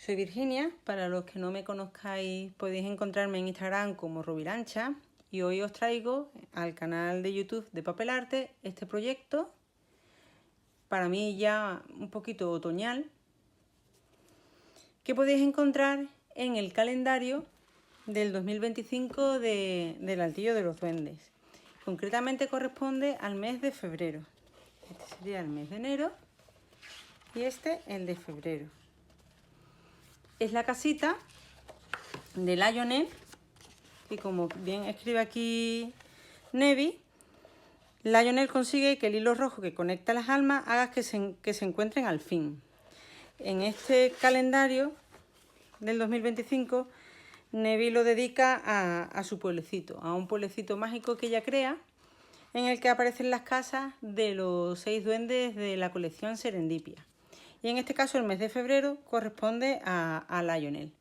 Soy Virginia, para los que no me conozcáis podéis encontrarme en Instagram como Rubirancha y hoy os traigo al canal de YouTube de Papel Arte este proyecto, para mí ya un poquito otoñal, que podéis encontrar en el calendario del 2025 del Altillo de los Duendes. Concretamente corresponde al mes de febrero. Este sería el mes de enero y este el de febrero. Es la casita de Lionel, que como bien escribe aquí Nevi, Lionel consigue que el hilo rojo que conecta las almas haga que se encuentren al fin. En este calendario del 2025, Nevi lo dedica a su pueblecito, a un pueblecito mágico que ella crea, en el que aparecen las casas de los 6 duendes de la colección Serendipia. Y en este caso el mes de febrero corresponde a Lionel.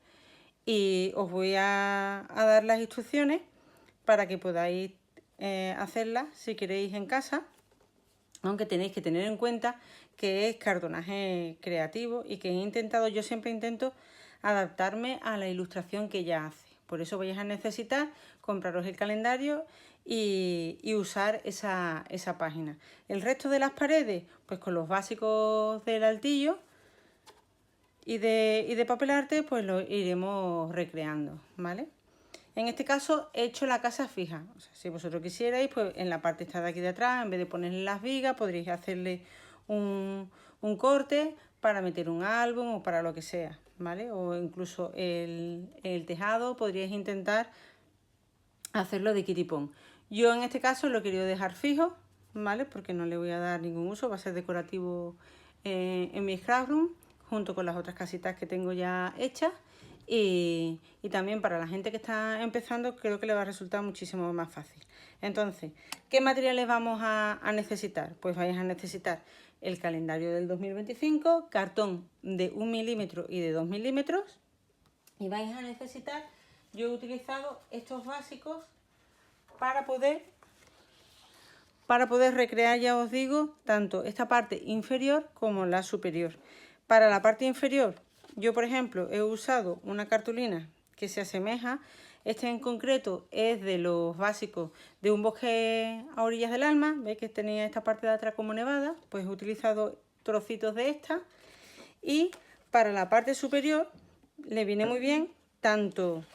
Y os voy a dar las instrucciones para que podáis hacerlas si queréis en casa, aunque tenéis que tener en cuenta que es cartonaje creativo y que yo siempre intento adaptarme a la ilustración que ella hace. Por eso vais a necesitar compraros el calendario y usar esa página. El resto de las paredes, pues con los básicos del altillo y de papel arte, pues lo iremos recreando, ¿vale? En este caso he hecho la casa fija. O sea, si vosotros quisierais, pues en la parte esta de aquí de atrás, en vez de ponerle las vigas, podríais hacerle un corte para meter un álbum o para lo que sea, ¿vale? O incluso el tejado podríais intentar hacerlo de kitty-pong. Yo en este caso lo he querido dejar fijo, ¿vale? Porque no le voy a dar ningún uso, va a ser decorativo en mi scraproom, junto con las otras casitas que tengo ya hechas. Y también para la gente que está empezando creo que le va a resultar muchísimo más fácil. Entonces, ¿qué materiales vamos a necesitar? Pues vais a necesitar el calendario del 2025, cartón de 1 milímetro y de 2 milímetros, y vais a necesitar, yo he utilizado estos básicos para poder recrear, ya os digo, tanto esta parte inferior como la superior. Para la parte inferior, yo por ejemplo he usado una cartulina que se asemeja. Este en concreto es de los básicos de un bosque a orillas del alma. ¿Veis que tenía esta parte de atrás como nevada? Pues he utilizado trocitos de esta. Y para la parte superior le viene muy bien tanto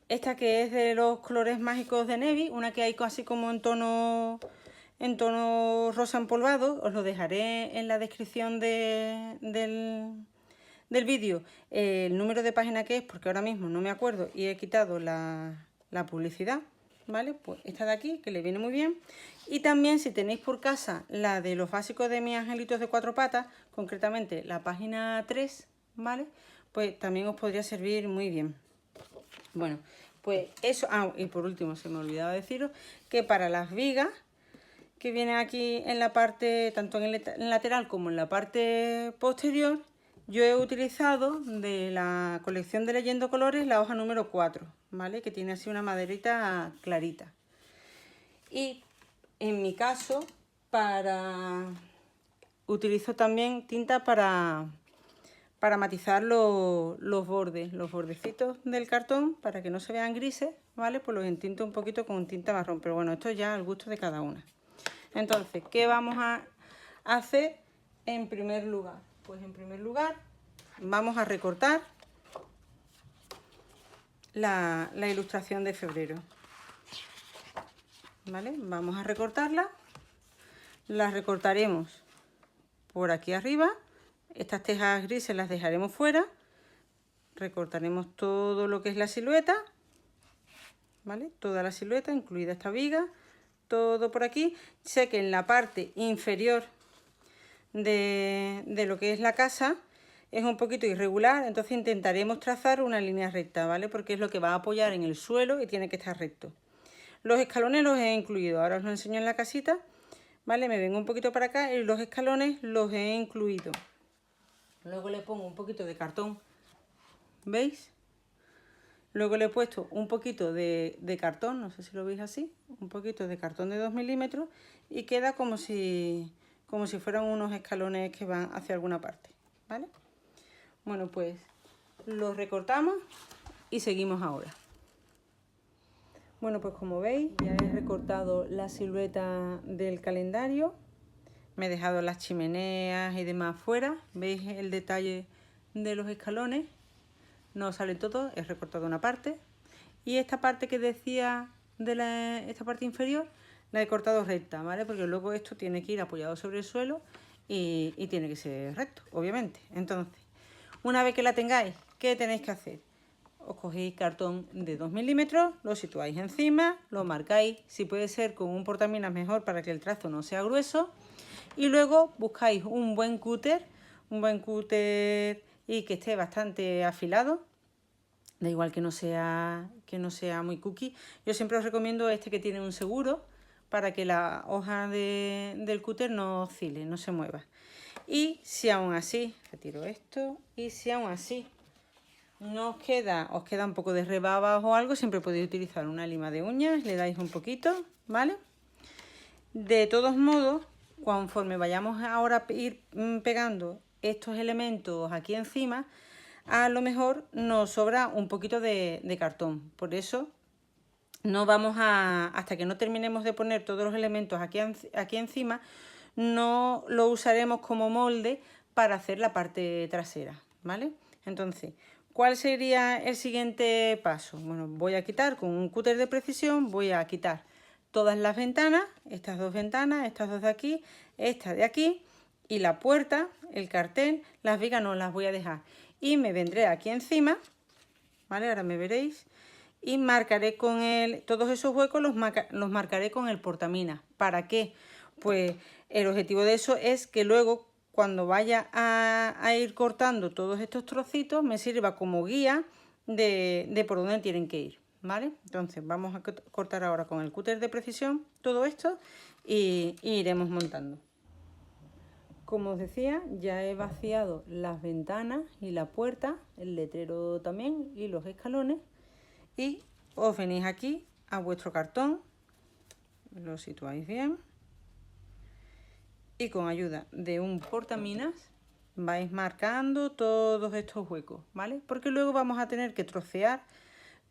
esta que es de los colores mágicos de Nevi, una que hay así como en tono rosa empolvado. Os lo dejaré en la descripción del vídeo el número de página que es, porque ahora mismo no me acuerdo y he quitado la publicidad, ¿vale? Pues esta de aquí, que le viene muy bien. Y también, si tenéis por casa la de los básicos de mis angelitos de 4 patas, concretamente la página 3, ¿vale? Pues también os podría servir muy bien. Bueno, pues eso. Y por último, se me olvidaba deciros que para las vigas que vienen aquí en la parte, tanto en el lateral como en la parte posterior, yo he utilizado de la colección de Leyendo Colores la hoja número 4, ¿vale? Que tiene así una maderita clarita. Y en mi caso, utilizo también tinta para matizar los bordecitos del cartón, para que no se vean grises, ¿vale? Pues los entinto un poquito con tinta marrón, pero bueno, esto ya al gusto de cada una. Entonces, ¿qué vamos a hacer en primer lugar? Pues en primer lugar vamos a recortar la ilustración de febrero, ¿vale? Vamos a recortarla, la recortaremos por aquí arriba. Estas tejas grises las dejaremos fuera, recortaremos todo lo que es la silueta, ¿vale? Toda la silueta, incluida esta viga, todo por aquí. Sé que en la parte inferior de lo que es la casa es un poquito irregular, entonces intentaremos trazar una línea recta, ¿vale? Porque es lo que va a apoyar en el suelo y tiene que estar recto. Los escalones los he incluido, ahora os lo enseño en la casita, ¿vale? Me vengo un poquito para acá y los escalones los he incluido. Luego le pongo un poquito de cartón, ¿veis? Luego le he puesto un poquito de cartón, no sé si lo veis así, un poquito de cartón de 2 milímetros y queda como si fueran unos escalones que van hacia alguna parte, ¿vale? Bueno, pues lo recortamos y seguimos ahora. Bueno, pues como veis, ya he recortado la silueta del calendario. Me he dejado las chimeneas y demás fuera. ¿Veis el detalle de los escalones? No sale todo, he recortado una parte. Y esta parte que decía de esta parte inferior, la he cortado recta, ¿vale? Porque luego esto tiene que ir apoyado sobre el suelo y tiene que ser recto, obviamente. Entonces, una vez que la tengáis, ¿qué tenéis que hacer? Os cogéis cartón de 2 milímetros, lo situáis encima, lo marcáis, si puede ser con un portaminas mejor para que el trazo no sea grueso, y luego buscáis un buen cúter y que esté bastante afilado, da igual que no sea muy cookie. Yo siempre os recomiendo este que tiene un seguro para que la hoja del cúter no oscile, no se mueva. Y si aún así, retiro esto, y si aún así no os queda un poco de rebaba o algo, siempre podéis utilizar una lima de uñas, le dais un poquito, ¿vale? De todos modos, conforme vayamos ahora a ir pegando estos elementos aquí encima, a lo mejor nos sobra un poquito de cartón. Por eso no vamos hasta que no terminemos de poner todos los elementos aquí encima, no lo usaremos como molde para hacer la parte trasera, ¿vale? Entonces, ¿cuál sería el siguiente paso? Bueno, voy a quitar con un cúter de precisión, voy a quitar todas las ventanas, estas dos ventanas, estas dos de aquí, esta de aquí, y la puerta, el cartel, las vigas no las voy a dejar. Y me vendré aquí encima, ¿vale? Ahora me veréis. Y marcaré con todos esos huecos los marcaré con el portamina. ¿Para qué? Pues el objetivo de eso es que luego cuando vaya a ir cortando todos estos trocitos me sirva como guía de por dónde tienen que ir, ¿vale? Entonces vamos a cortar ahora con el cúter de precisión todo esto y iremos montando. Como os decía, ya he vaciado las ventanas y la puerta, el letrero también y los escalones. Y os venís aquí a vuestro cartón, lo situáis bien y con ayuda de un portaminas vais marcando todos estos huecos, ¿vale? Porque luego vamos a tener que trocear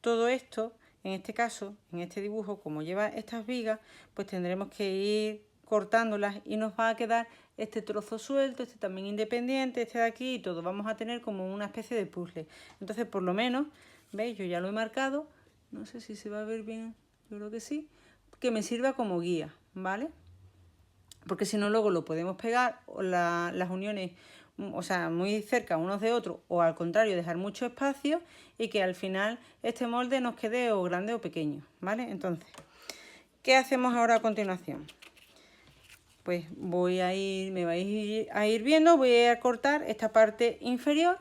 todo esto. En este caso, en este dibujo, como lleva estas vigas, pues tendremos que ir cortándolas y nos va a quedar este trozo suelto, este también independiente, este de aquí y todo. Vamos a tener como una especie de puzzle. Entonces, por lo menos, ¿veis? Yo ya lo he marcado. No sé si se va a ver bien, yo creo que sí. Que me sirva como guía, ¿vale? Porque si no, luego lo podemos pegar las uniones, o sea, muy cerca unos de otros, o al contrario, dejar mucho espacio y que al final este molde nos quede o grande o pequeño, ¿vale? Entonces, ¿qué hacemos ahora a continuación? Pues me vais a ir viendo, voy a cortar esta parte inferior,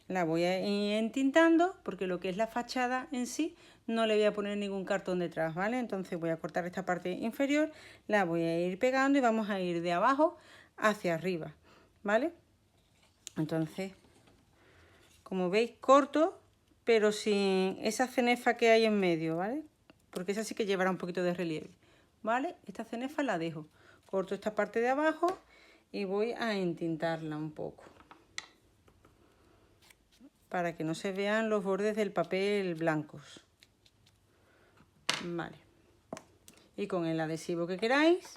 la voy a ir entintando, porque lo que es la fachada en sí no le voy a poner ningún cartón detrás, ¿vale? Entonces voy a cortar esta parte inferior, la voy a ir pegando y vamos a ir de abajo hacia arriba, ¿vale? Entonces, como veis, corto, pero sin esa cenefa que hay en medio, ¿vale? Porque esa sí que llevará un poquito de relieve, ¿vale? Esta cenefa la dejo. Corto esta parte de abajo y voy a entintarla un poco, para que no se vean los bordes del papel blancos. Vale. Y con el adhesivo que queráis.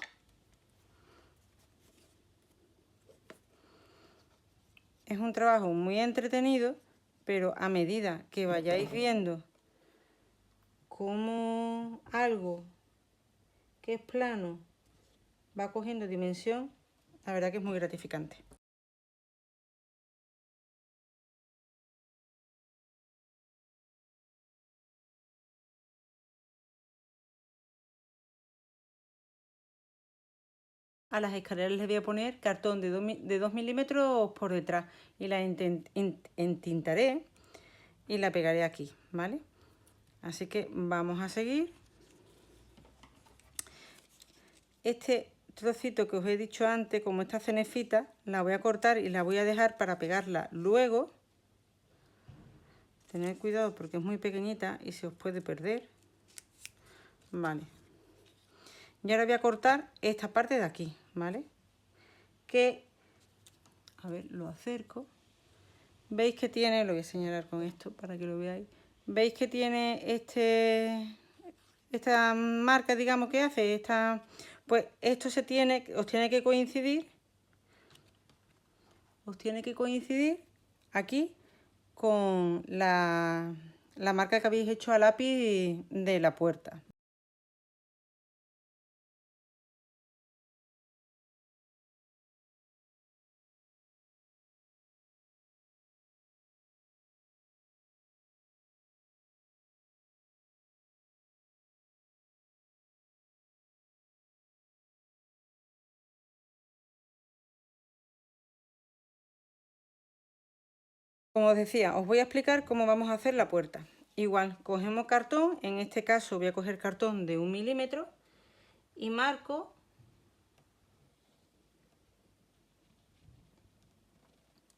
Es un trabajo muy entretenido, pero a medida que vayáis viendo cómo algo que es plano va cogiendo dimensión, la verdad que es muy gratificante. A las escaleras les voy a poner cartón de 2 milímetros por detrás y la entintaré y la pegaré aquí, ¿vale? Así que vamos a seguir. Este trocito que os he dicho antes, como esta cenefita, la voy a cortar y la voy a dejar para pegarla luego. Tened cuidado porque es muy pequeñita y se os puede perder. Vale. Y ahora voy a cortar esta parte de aquí, ¿vale? Que, a ver, lo acerco. veis que tiene, lo voy a señalar con esto para que lo veáis, veis que tiene esta marca, digamos, que hace, pues esto os tiene que coincidir aquí con la marca que habéis hecho a lápiz de la puerta. Como os decía, os voy a explicar cómo vamos a hacer la puerta. Igual, cogemos cartón, en este caso voy a coger cartón de 1 milímetro y marco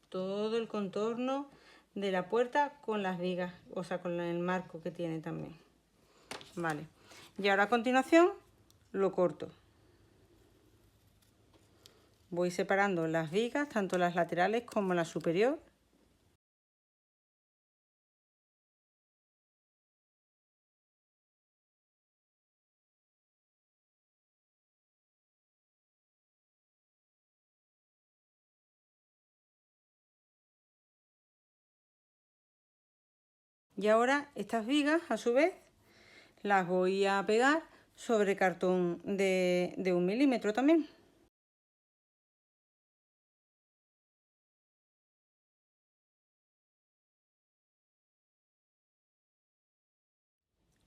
todo el contorno de la puerta con las vigas, o sea, con el marco que tiene también. Vale, y ahora a continuación lo corto. Voy separando las vigas, tanto las laterales como la superior. Y ahora estas vigas, a su vez, las voy a pegar sobre cartón de 1 milímetro también.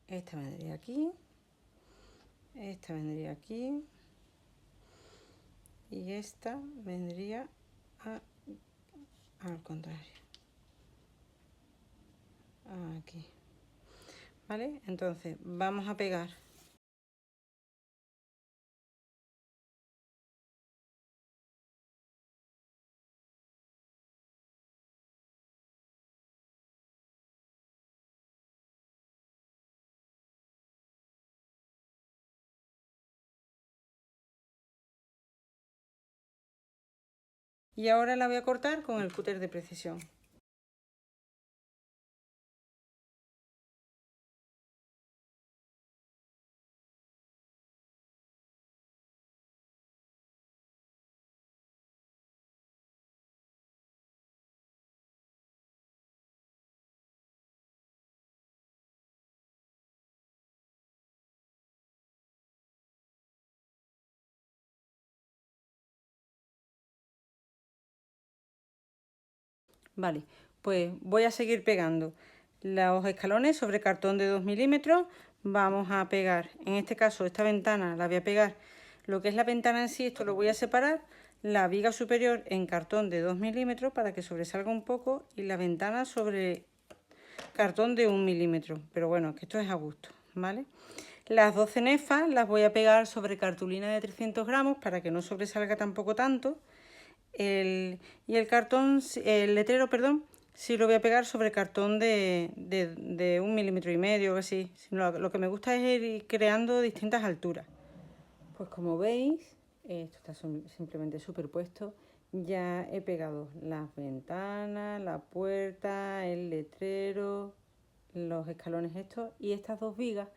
Esta vendría aquí, esta vendría aquí y esta vendría al contrario, aquí. ¿Vale? Entonces vamos a pegar y ahora la voy a cortar con el cúter de precisión. Vale, pues voy a seguir pegando los escalones sobre cartón de 2 milímetros. Vamos a pegar, en este caso, esta ventana la voy a pegar, lo que es la ventana en sí, esto lo voy a separar, la viga superior en cartón de 2 milímetros para que sobresalga un poco y la ventana sobre cartón de 1 milímetro. Pero bueno, que esto es a gusto, ¿vale? Las dos cenefas las voy a pegar sobre cartulina de 300 gramos para que no sobresalga tampoco tanto. Y el cartón, el letrero, perdón, sí lo voy a pegar sobre cartón de 1,5 milímetros o así. Lo que me gusta es ir creando distintas alturas. Pues como veis, esto está simplemente superpuesto. Ya he pegado las ventanas, la puerta, el letrero, los escalones estos y estas dos vigas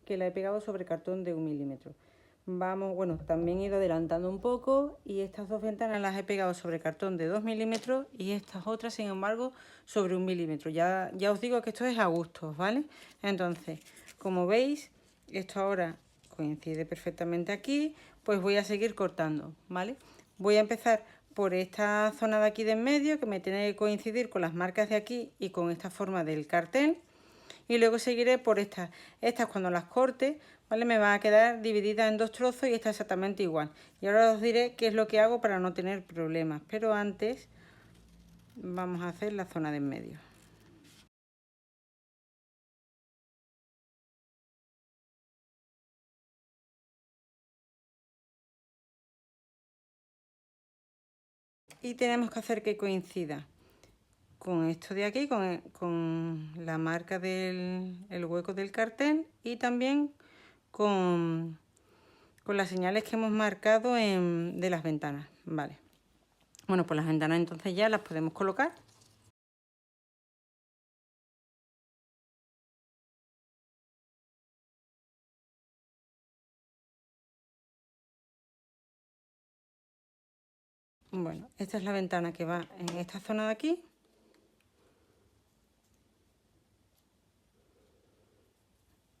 que la he pegado sobre cartón de 1 milímetro. Vamos, bueno, también he ido adelantando un poco y estas dos ventanas las he pegado sobre cartón de 2 milímetros y estas otras, sin embargo, sobre 1 milímetro. Ya os digo que esto es a gustos, ¿vale? Entonces, como veis, esto ahora coincide perfectamente aquí, pues voy a seguir cortando, ¿vale? Voy a empezar por esta zona de aquí de en medio, que me tiene que coincidir con las marcas de aquí y con esta forma del cartel. Y luego seguiré por estas. Estas cuando las corte, ¿vale? Me van a quedar divididas en dos trozos y está exactamente igual. Y ahora os diré qué es lo que hago para no tener problemas. Pero antes vamos a hacer la zona de en medio. Y tenemos que hacer que coincida con esto de aquí, con la marca del hueco del cartel y también con las señales que hemos marcado de las ventanas, ¿vale? Bueno, pues las ventanas entonces ya las podemos colocar. Bueno, esta es la ventana que va en esta zona de aquí.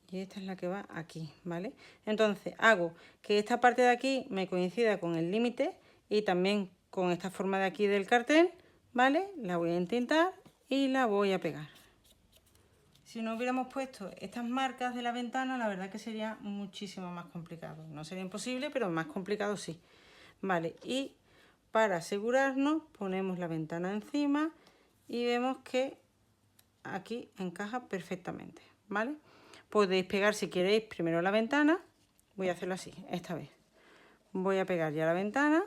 Y esta es la que va aquí, ¿vale? Entonces hago que esta parte de aquí me coincida con el límite y también con esta forma de aquí del cartel, ¿vale? La voy a entintar y la voy a pegar. Si no hubiéramos puesto estas marcas de la ventana, la verdad que sería muchísimo más complicado. No sería imposible, pero más complicado sí. Vale, y para asegurarnos ponemos la ventana encima y vemos que aquí encaja perfectamente, ¿vale? Podéis pegar si queréis primero la ventana. Voy a hacerlo así, esta vez. Voy a pegar ya la ventana.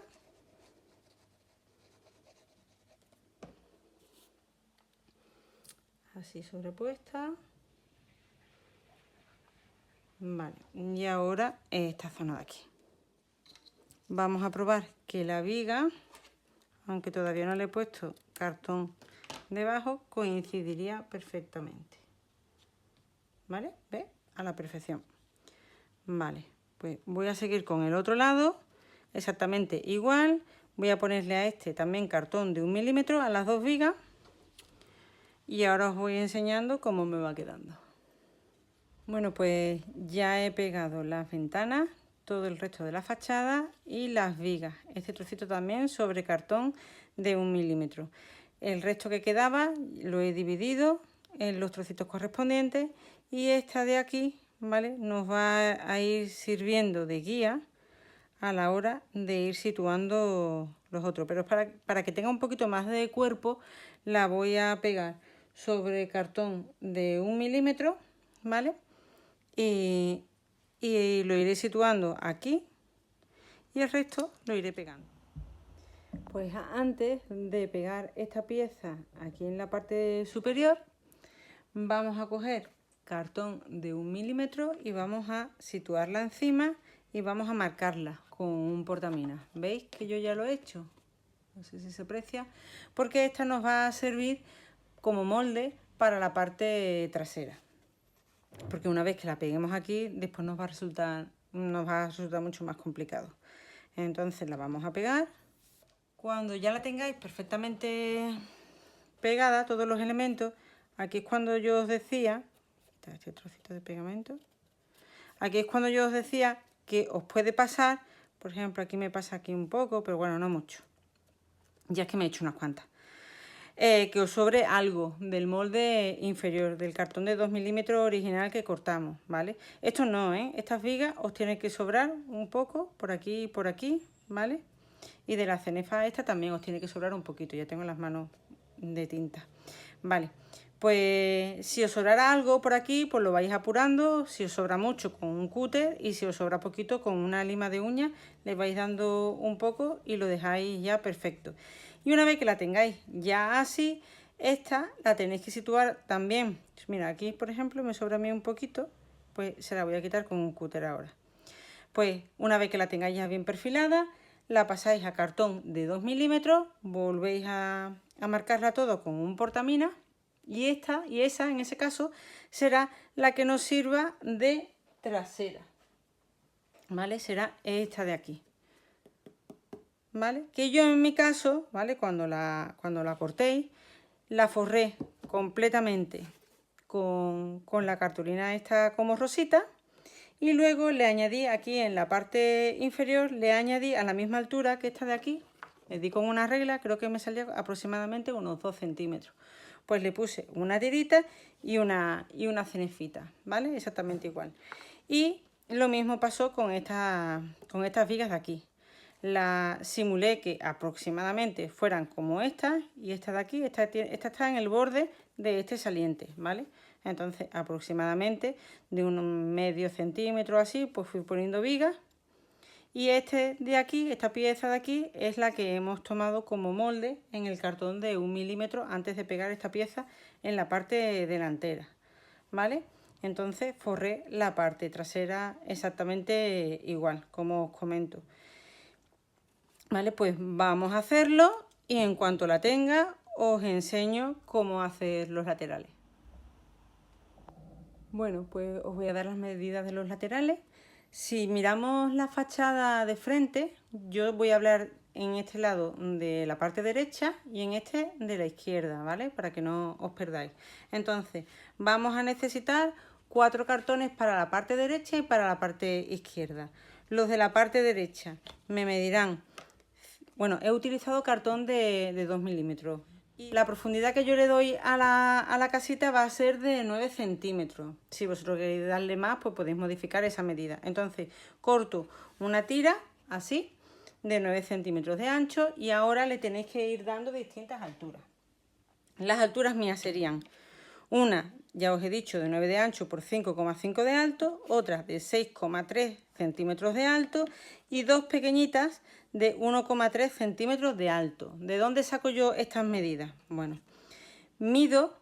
Así sobrepuesta. Vale, y ahora esta zona de aquí. Vamos a probar que la viga, aunque todavía no le he puesto cartón debajo, coincidiría perfectamente. ¿Vale? ¿Ves? A la perfección. Vale, pues voy a seguir con el otro lado, exactamente igual. Voy a ponerle a este también cartón de 1 milímetro a las dos vigas. Y ahora os voy enseñando cómo me va quedando. Bueno, pues ya he pegado las ventanas, todo el resto de la fachada y las vigas. Este trocito también sobre cartón de 1 milímetro. El resto que quedaba lo he dividido en los trocitos correspondientes y esta de aquí, ¿vale?, nos va a ir sirviendo de guía a la hora de ir situando los otros. Pero para que tenga un poquito más de cuerpo, la voy a pegar sobre cartón de 1 milímetro, ¿vale? Y lo iré situando aquí y el resto lo iré pegando. Pues antes de pegar esta pieza aquí en la parte superior, vamos a coger cartón de 1 milímetro y vamos a situarla encima y vamos a marcarla con un portaminas. ¿Veis que yo ya lo he hecho? No sé si se aprecia, porque esta nos va a servir como molde para la parte trasera. Porque una vez que la peguemos aquí, después nos va a resultar mucho más complicado. Entonces la vamos a pegar. Cuando ya la tengáis perfectamente pegada, todos los elementos, aquí es cuando yo os decía, este trocito de pegamento, aquí es cuando yo os decía que os puede pasar, por ejemplo, aquí me pasa aquí un poco, pero bueno, no mucho. Ya es que me he hecho unas cuantas. Que os sobre algo del molde inferior, del cartón de 2 milímetros original que cortamos, ¿vale? Esto no, ¿eh? Estas vigas os tienen que sobrar un poco, por aquí y por aquí, ¿vale? Y de la cenefa esta también os tiene que sobrar un poquito, ya tengo las manos de tinta, ¿vale? Pues si os sobrara algo por aquí, pues lo vais apurando. Si os sobra mucho, con un cúter, y si os sobra poquito, con una lima de uña le vais dando un poco y lo dejáis ya perfecto. Y una vez que la tengáis ya así, esta la tenéis que situar también. Mira, aquí por ejemplo me sobra a mí un poquito, pues se la voy a quitar con un cúter ahora. Pues una vez que la tengáis ya bien perfilada, la pasáis a cartón de 2 milímetros, volvéis a marcarla todo con un portaminas. Y esa, en ese caso, será la que nos sirva de trasera, ¿vale? Será esta de aquí, ¿vale? Que yo en mi caso, ¿vale?, cuando la cortéis, la forré completamente con la cartulina esta como rosita. Y luego le añadí aquí en la parte inferior, le añadí a la misma altura que esta de aquí, le di con una regla, creo que me salía aproximadamente unos 2 centímetros. Pues le puse una tirita y una cenefita, ¿vale? Exactamente igual. Y lo mismo pasó con estas vigas de aquí. La simulé que aproximadamente fueran como estas y esta de aquí, esta está en el borde de este saliente, ¿vale? Entonces aproximadamente de un medio centímetro así, pues fui poniendo vigas. Y este de aquí, esta pieza de aquí, es la que hemos tomado como molde en el cartón de 1 milímetro antes de pegar esta pieza en la parte delantera, ¿vale? Entonces forré la parte trasera exactamente igual, como os comento. Vale, pues vamos a hacerlo y en cuanto la tenga os enseño cómo hacer los laterales. Bueno, pues os voy a dar las medidas de los laterales. Si miramos la fachada de frente, yo voy a hablar en este lado de la parte derecha y en este de la izquierda, ¿vale? Para que no os perdáis. Entonces, vamos a necesitar 4 cartones para la parte derecha y para la parte izquierda. Los de la parte derecha me medirán, bueno, he utilizado cartón de 2 milímetros. Y la profundidad que yo le doy a la casita va a ser de 9 centímetros. Si vosotros queréis darle más, pues podéis modificar esa medida. Entonces, corto una tira, así, de 9 centímetros de ancho, y ahora le tenéis que ir dando distintas alturas. Las alturas mías serían una, ya os he dicho, de 9 de ancho por 5,5 de alto, otra de 6,3 centímetros de alto y dos pequeñitas de 1,3 centímetros de alto. ¿De dónde saco yo estas medidas? Bueno, mido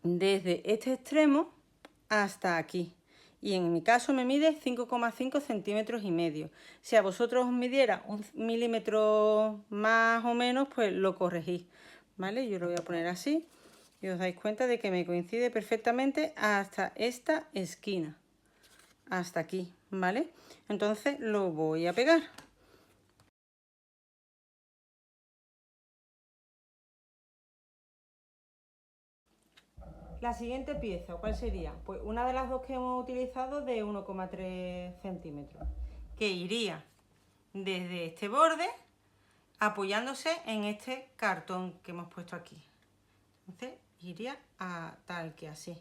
desde este extremo hasta aquí. Y en mi caso me mide 5,5 centímetros y medio. Si a vosotros os midiera 1 milímetro más o menos, pues lo corregís, ¿vale? Yo lo voy a poner así y os dais cuenta de que me coincide perfectamente hasta esta esquina, hasta aquí, ¿vale? Entonces lo voy a pegar. La siguiente pieza, ¿cuál sería? Pues una de las dos que hemos utilizado de 1,3 centímetros, que iría desde este borde apoyándose en este cartón que hemos puesto aquí. Entonces iría a tal que así.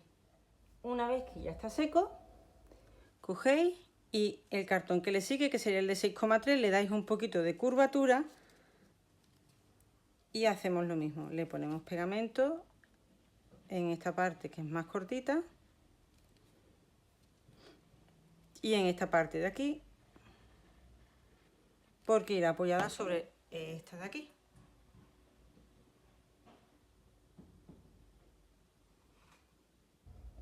Una vez que ya está seco, cogéis y el cartón que le sigue, que sería el de 6,3, le dais un poquito de curvatura y hacemos lo mismo. Le ponemos pegamento en esta parte que es más cortita y en esta parte de aquí, porque irá apoyada sobre esta de aquí.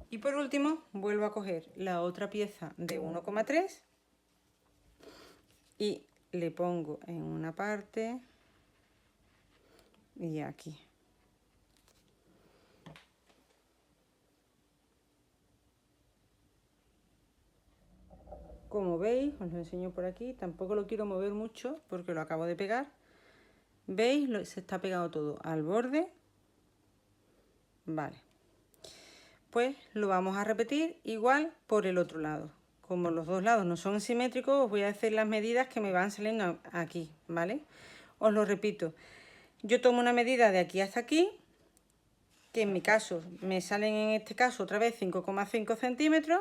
Y por último vuelvo a coger la otra pieza de 1,3 y le pongo en una parte y aquí. Como veis, os lo enseño por aquí, tampoco lo quiero mover mucho porque lo acabo de pegar. ¿Veis? Se está pegado todo al borde. Vale. Pues lo vamos a repetir igual por el otro lado. Como los dos lados no son simétricos, os voy a hacer las medidas que me van saliendo aquí, ¿vale? Os lo repito. Yo tomo una medida de aquí hasta aquí, que en mi caso me salen en este caso otra vez 5,5 centímetros.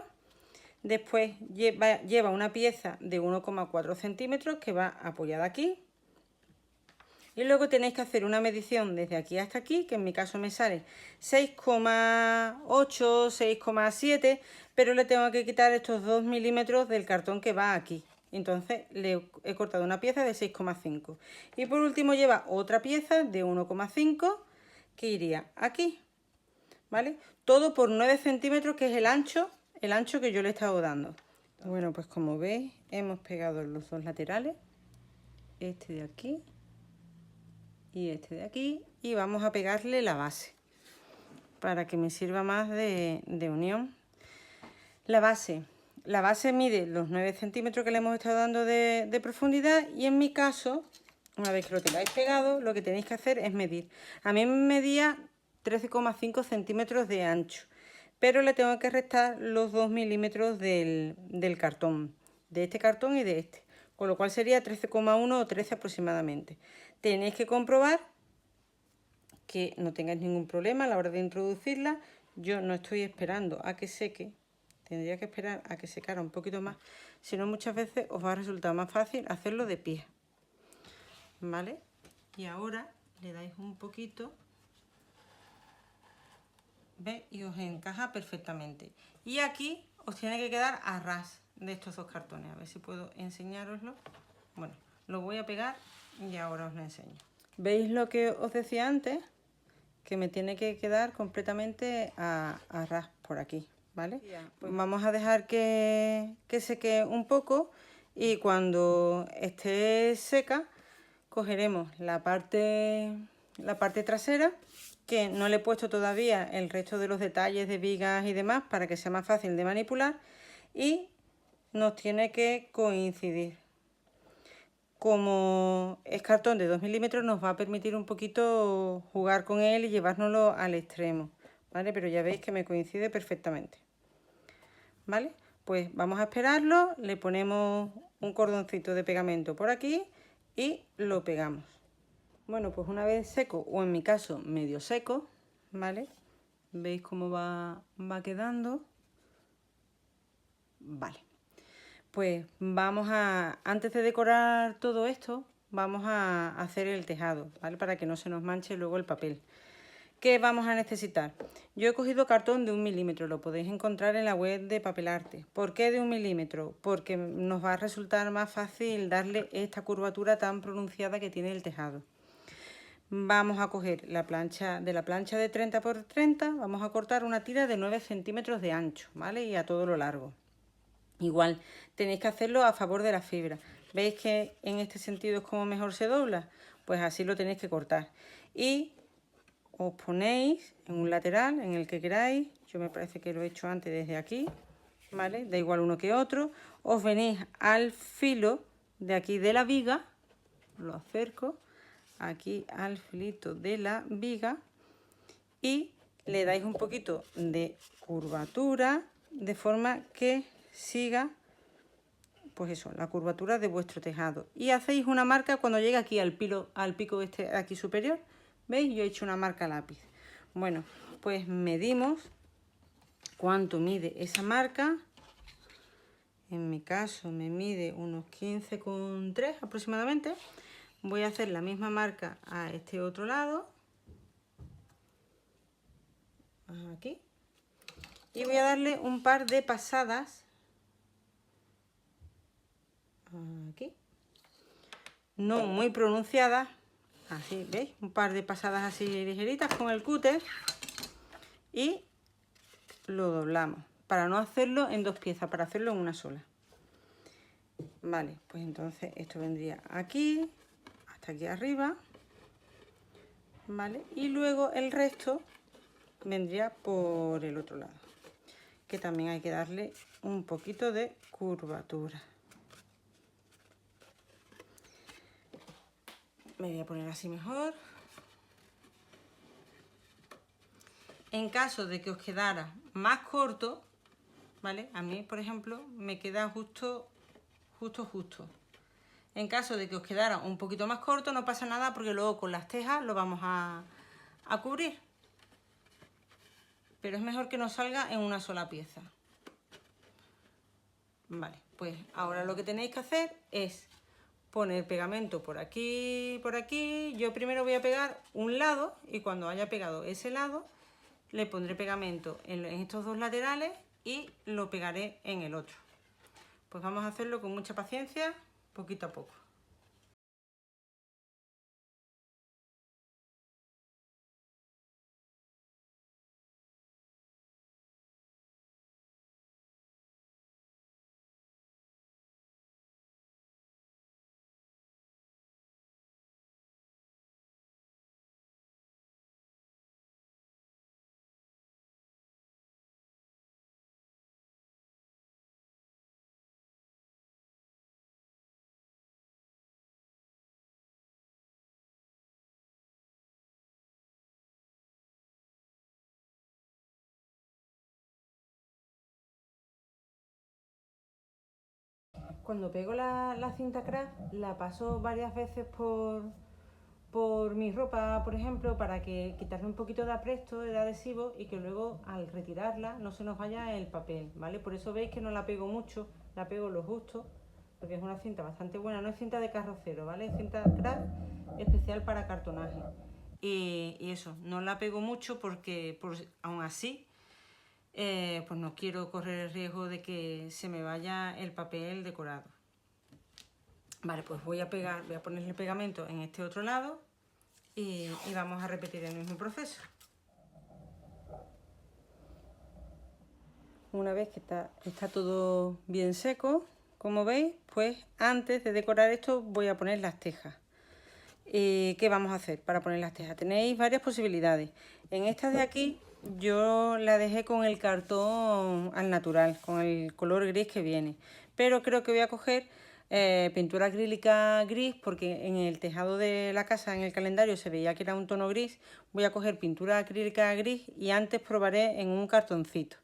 Después lleva una pieza de 1,4 centímetros que va apoyada aquí. Y luego tenéis que hacer una medición desde aquí hasta aquí, que en mi caso me sale 6,8, 6,7, pero le tengo que quitar estos 2 milímetros del cartón que va aquí. Entonces le he cortado una pieza de 6,5. Y por último lleva otra pieza de 1,5 que iría aquí, ¿vale? Todo por 9 centímetros, que es el ancho que yo le he estado dando. Bueno, pues como veis, hemos pegado los dos laterales, este de aquí y este de aquí, y vamos a pegarle la base para que me sirva más de unión. La base mide los 9 centímetros que le hemos estado dando de profundidad, y en mi caso, una vez que lo tengáis pegado, lo que tenéis que hacer es medir. A mí me medía 13,5 centímetros de ancho, pero le tengo que restar los 2 milímetros del cartón, de este cartón y de este, con lo cual sería 13,1 o 13 aproximadamente. Tenéis que comprobar que no tengáis ningún problema a la hora de introducirla. Yo no estoy esperando a que seque, tendría que esperar a que secara un poquito más, si no muchas veces os va a resultar más fácil hacerlo de pie, ¿vale? Y ahora le dais un poquito, ¿ves? Y os encaja perfectamente. Y aquí os tiene que quedar a ras de estos dos cartones. A ver si puedo enseñároslo. Bueno, lo voy a pegar y ahora os lo enseño. ¿Veis lo que os decía antes? Que me tiene que quedar completamente a ras por aquí, ¿vale? Pues vamos a dejar que seque un poco, y cuando esté seca cogeremos la parte trasera, que no le he puesto todavía el resto de los detalles de vigas y demás para que sea más fácil de manipular, y nos tiene que coincidir. como es cartón de 2 milímetros, nos va a permitir un poquito jugar con él y llevárnoslo al extremo, ¿vale? Pero ya veis que me coincide perfectamente, ¿vale? Pues vamos a esperarlo, le ponemos un cordoncito de pegamento por aquí y lo pegamos. Bueno, pues una vez seco, o en mi caso medio seco, ¿vale? ¿Veis cómo va quedando? Vale. Pues vamos a, antes de decorar todo esto, vamos a hacer el tejado, ¿vale? Para que no se nos manche luego el papel. ¿Qué vamos a necesitar? Yo he cogido cartón de 1 milímetro, lo podéis encontrar en la web de Papelarte. ¿Por qué de 1 milímetro? Porque nos va a resultar más fácil darle esta curvatura tan pronunciada que tiene el tejado. Vamos a coger la plancha de 30 por 30, vamos a cortar una tira de 9 centímetros de ancho, ¿vale? Y a todo lo largo. Igual tenéis que hacerlo a favor de la fibra. ¿Veis que en este sentido es como mejor se dobla? Pues así lo tenéis que cortar. Y os ponéis en un lateral, en el que queráis. Yo me parece que lo he hecho antes desde aquí, ¿vale? Da igual uno que otro. Os venís al filo de aquí de la viga, lo acerco, aquí al filito de la viga y le dais un poquito de curvatura de forma que siga, pues eso, la curvatura de vuestro tejado. Y hacéis una marca cuando llegue aquí al pico este aquí superior. ¿Veis? Yo he hecho una marca lápiz. Bueno, pues medimos cuánto mide esa marca. En mi caso me mide unos 15,3 aproximadamente. Voy a hacer la misma marca a este otro lado. Aquí. Y voy a darle un par de pasadas aquí, no muy pronunciadas, así, ¿veis? Un par de pasadas así ligeritas con el cúter y lo doblamos para no hacerlo en dos piezas, para hacerlo en una sola. Vale, pues entonces esto vendría aquí hasta aquí arriba, ¿vale? Y luego el resto vendría por el otro lado, que también hay que darle un poquito de curvatura. Me voy a poner así mejor. En caso de que os quedara más corto, ¿vale? A mí, por ejemplo, me queda justo. En caso de que os quedara un poquito más corto, no pasa nada porque luego con las tejas lo vamos a cubrir. Pero es mejor que nos salga en una sola pieza. Vale, pues ahora lo que tenéis que hacer es poner pegamento por aquí y por aquí. Yo primero voy a pegar un lado y cuando haya pegado ese lado le pondré pegamento en estos dos laterales y lo pegaré en el otro. Pues vamos a hacerlo con mucha paciencia, poquito a poco. Cuando pego la cinta craft la paso varias veces por mi ropa, por ejemplo, para que quitarle un poquito de apresto, de adhesivo y que luego al retirarla no se nos vaya el papel, ¿vale? Por eso veis que no la pego mucho, la pego lo justo, porque es una cinta bastante buena, no es cinta de carrocero, ¿vale? Es cinta craft especial para cartonaje. Y eso, no la pego mucho porque aún así pues no quiero correr el riesgo de que se me vaya el papel decorado. Vale, pues voy a ponerle pegamento en este otro lado y vamos a repetir el mismo proceso. Una vez que está todo bien seco, como veis, pues antes de decorar esto voy a poner las tejas. ¿Qué vamos a hacer para poner las tejas? Tenéis varias posibilidades. En esta de aquí yo la dejé con el cartón al natural, con el color gris que viene. Pero creo que voy a coger pintura acrílica gris, porque en el tejado de la casa, en el calendario, se veía que era un tono gris. Voy a coger pintura acrílica gris y antes probaré en un cartoncito,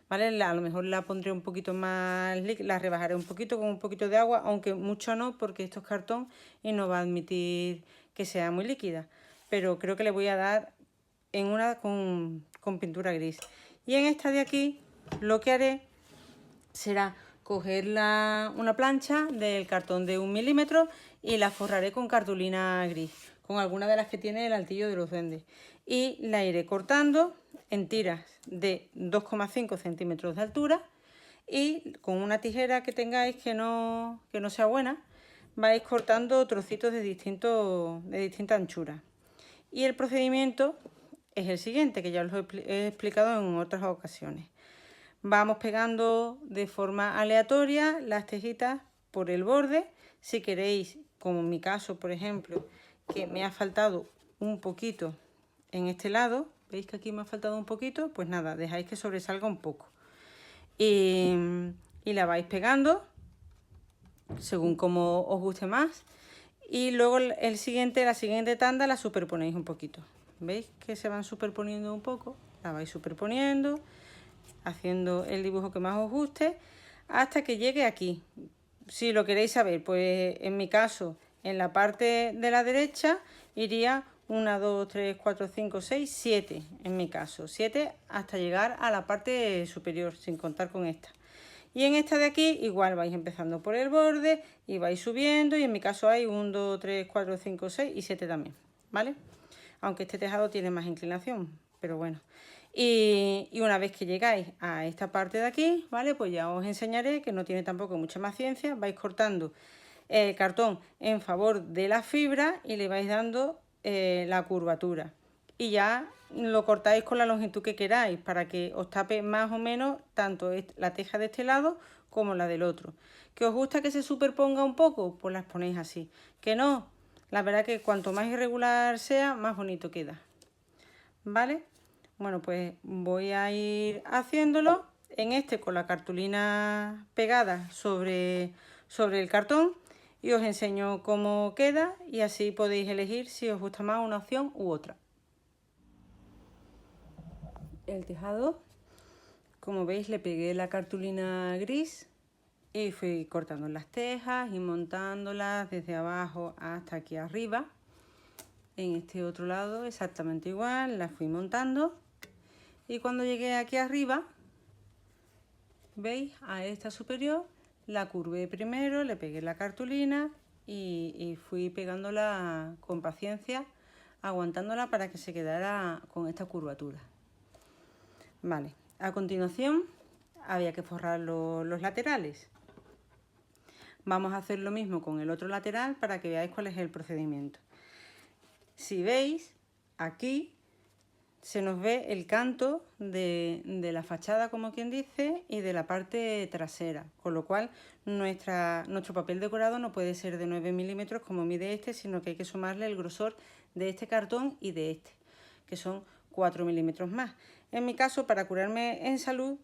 ¿vale? A lo mejor la pondré un poquito más, la rebajaré un poquito con un poquito de agua, aunque mucho no, porque esto es cartón y no va a admitir que sea muy líquida. Pero creo que le voy a dar en una con pintura gris. Y en esta de aquí lo que haré será coger una plancha del cartón de 1 milímetro y la forraré con cartulina gris, con alguna de las que tiene el altillo de los duendes. Y la iré cortando en tiras de 2,5 centímetros de altura y con una tijera que tengáis que no sea buena, vais cortando trocitos de distinta anchura. Y el procedimiento es el siguiente, que ya os lo he explicado en otras ocasiones. Vamos pegando de forma aleatoria las tejitas por el borde. Si queréis, como en mi caso, por ejemplo, que me ha faltado un poquito en este lado, ¿veis que aquí me ha faltado un poquito? Pues nada, dejáis que sobresalga un poco. Y la vais pegando según como os guste más. Y luego la siguiente tanda la superponéis un poquito. ¿Veis que se van superponiendo un poco? La vais superponiendo, haciendo el dibujo que más os guste, hasta que llegue aquí. Si lo queréis saber, pues en mi caso, en la parte de la derecha iría 1, 2, 3, 4, 5, 6, 7, en mi caso. 7 hasta llegar a la parte superior, sin contar con esta. Y en esta de aquí igual vais empezando por el borde y vais subiendo, y en mi caso hay 1, 2, 3, 4, 5, 6 y 7 también, ¿vale? Aunque este tejado tiene más inclinación, pero bueno. Y una vez que llegáis a esta parte de aquí, ¿vale? Pues ya os enseñaré, que no tiene tampoco mucha más ciencia. Vais cortando el cartón en favor de la fibra y le vais dando la curvatura. Y ya lo cortáis con la longitud que queráis, para que os tape más o menos tanto la teja de este lado como la del otro. ¿Que os gusta que se superponga un poco? Pues las ponéis así. ¿Que no? La verdad que cuanto más irregular sea, más bonito queda, ¿vale? Bueno, pues voy a ir haciéndolo en este con la cartulina pegada sobre el cartón, y os enseño cómo queda, y así podéis elegir si os gusta más una opción u otra. El tejado, como veis, le pegué la cartulina gris y fui cortando las tejas y montándolas desde abajo hasta aquí arriba. En este otro lado exactamente igual, las fui montando, y cuando llegué aquí arriba, veis, a esta superior la curvé primero, le pegué la cartulina y fui pegándola con paciencia, aguantándola para que se quedara con esta curvatura. Vale, a continuación había que forrar los laterales. Vamos a hacer lo mismo con el otro lateral para que veáis cuál es el procedimiento. Si veis, aquí se nos ve el canto de la fachada, como quien dice, y de la parte trasera, con lo cual nuestro papel decorado no puede ser de 9 milímetros como mide este, sino que hay que sumarle el grosor de este cartón y de este, que son 4 milímetros más. En mi caso, para curarme en salud,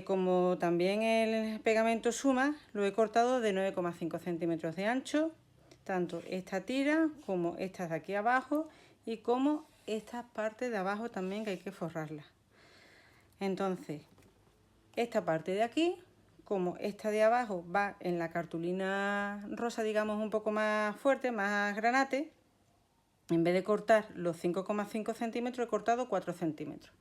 como también el pegamento suma, lo he cortado de 9,5 centímetros de ancho, tanto esta tira como estas de aquí abajo, y como estas partes de abajo también, que hay que forrarlas. Entonces, esta parte de aquí, como esta de abajo va en la cartulina rosa, digamos un poco más fuerte, más granate, en vez de cortar los 5,5 centímetros, he cortado 4 centímetros,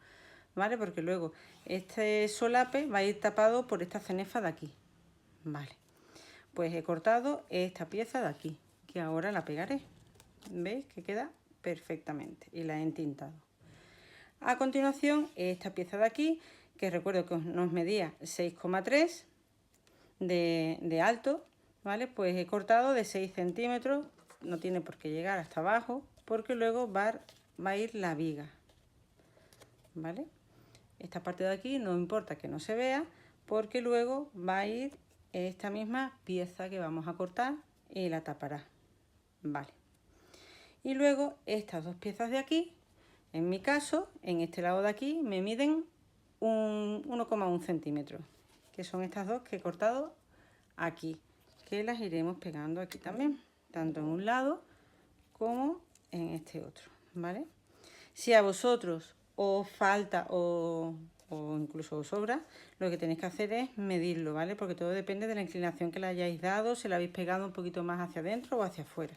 ¿vale? Porque luego este solape va a ir tapado por esta cenefa de aquí, ¿vale? Pues he cortado esta pieza de aquí, que ahora la pegaré. ¿Veis que queda perfectamente? Y la he entintado. A continuación, esta pieza de aquí, que recuerdo que nos medía 6,3 de alto, ¿vale? Pues he cortado de 6 centímetros, no tiene por qué llegar hasta abajo, porque luego va a ir la viga, ¿vale? Esta parte de aquí no importa que no se vea, porque luego va a ir esta misma pieza que vamos a cortar y la tapará, ¿vale? Y luego estas dos piezas de aquí, en mi caso, en este lado de aquí, me miden 1,1 centímetros, que son estas dos que he cortado aquí, que las iremos pegando aquí también, tanto en un lado como en este otro, ¿vale? Si a vosotros os falta o incluso os sobra, lo que tenéis que hacer es medirlo, ¿vale? Porque todo depende de la inclinación que le hayáis dado, si la habéis pegado un poquito más hacia adentro o hacia afuera.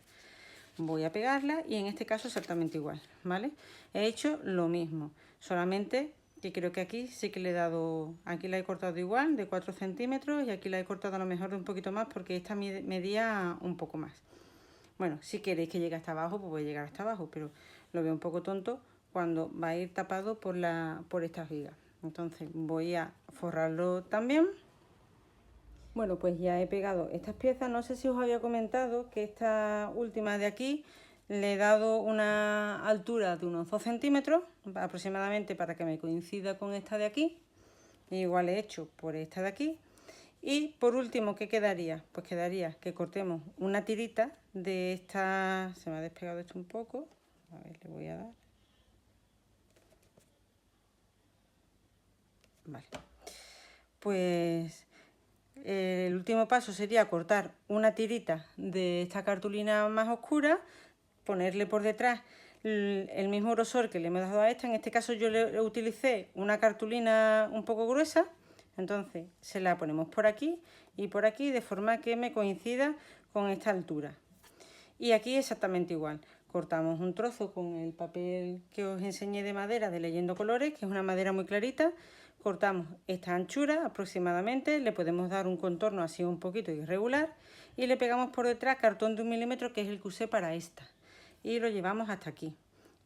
Voy a pegarla y en este caso exactamente igual, ¿vale? He hecho lo mismo, solamente que creo que aquí sí que le he dado, aquí la he cortado igual, de 4 centímetros, y aquí la he cortado a lo mejor de un poquito más porque esta medía un poco más. Bueno, si queréis que llegue hasta abajo, pues voy a llegar hasta abajo, pero lo veo un poco tonto cuando va a ir tapado por estas vigas. Entonces voy a forrarlo también. Bueno, pues ya he pegado estas piezas. No sé si os había comentado que esta última de aquí le he dado una altura de unos 2 centímetros aproximadamente para que me coincida con esta de aquí. Igual he hecho por esta de aquí. Y por último, ¿qué quedaría? Pues quedaría que cortemos una tirita de esta. Se me ha despegado esto un poco. A ver, le voy a dar. Vale. Pues el último paso sería cortar una tirita de esta cartulina más oscura, ponerle por detrás el mismo grosor que le hemos dado a esta. En este caso yo le utilicé una cartulina un poco gruesa, entonces se la ponemos por aquí y por aquí de forma que me coincida con esta altura. Y aquí exactamente igual, cortamos un trozo con el papel que os enseñé de madera de Leyendo Colores, que es una madera muy clarita. Cortamos esta anchura aproximadamente, le podemos dar un contorno así un poquito irregular y le pegamos por detrás cartón de 1 milímetro, que es el que usé para esta, y lo llevamos hasta aquí,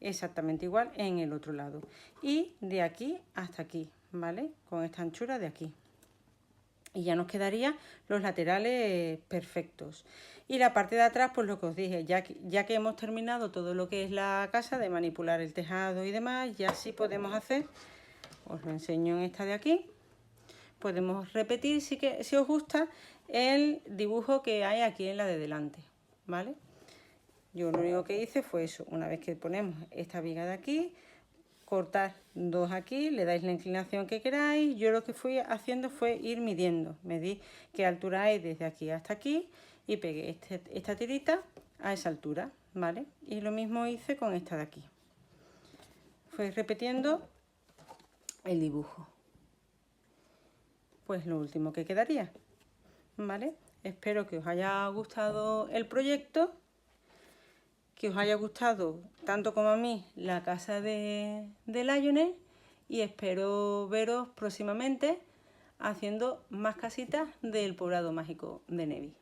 exactamente igual en el otro lado, y de aquí hasta aquí, ¿vale? Con esta anchura de aquí. Y ya nos quedarían los laterales perfectos. Y la parte de atrás, pues lo que os dije, ya que hemos terminado todo lo que es la casa, de manipular el tejado y demás, ya sí podemos hacer, os lo enseño en esta de aquí, podemos repetir si os gusta el dibujo que hay aquí en la de delante, ¿vale? Yo lo único que hice fue eso, una vez que ponemos esta viga de aquí, cortar 2 aquí, le dais la inclinación que queráis. Yo lo que fui haciendo fue ir midiendo, medí qué altura hay desde aquí hasta aquí y pegué esta tirita a esa altura, ¿vale? Y lo mismo hice con esta de aquí. Fui repitiendo el dibujo. Pues lo último que quedaría, ¿vale? Espero que os haya gustado el proyecto, que os haya gustado tanto como a mí la casa de Lionel, y espero veros próximamente haciendo más casitas del poblado mágico de Nevi.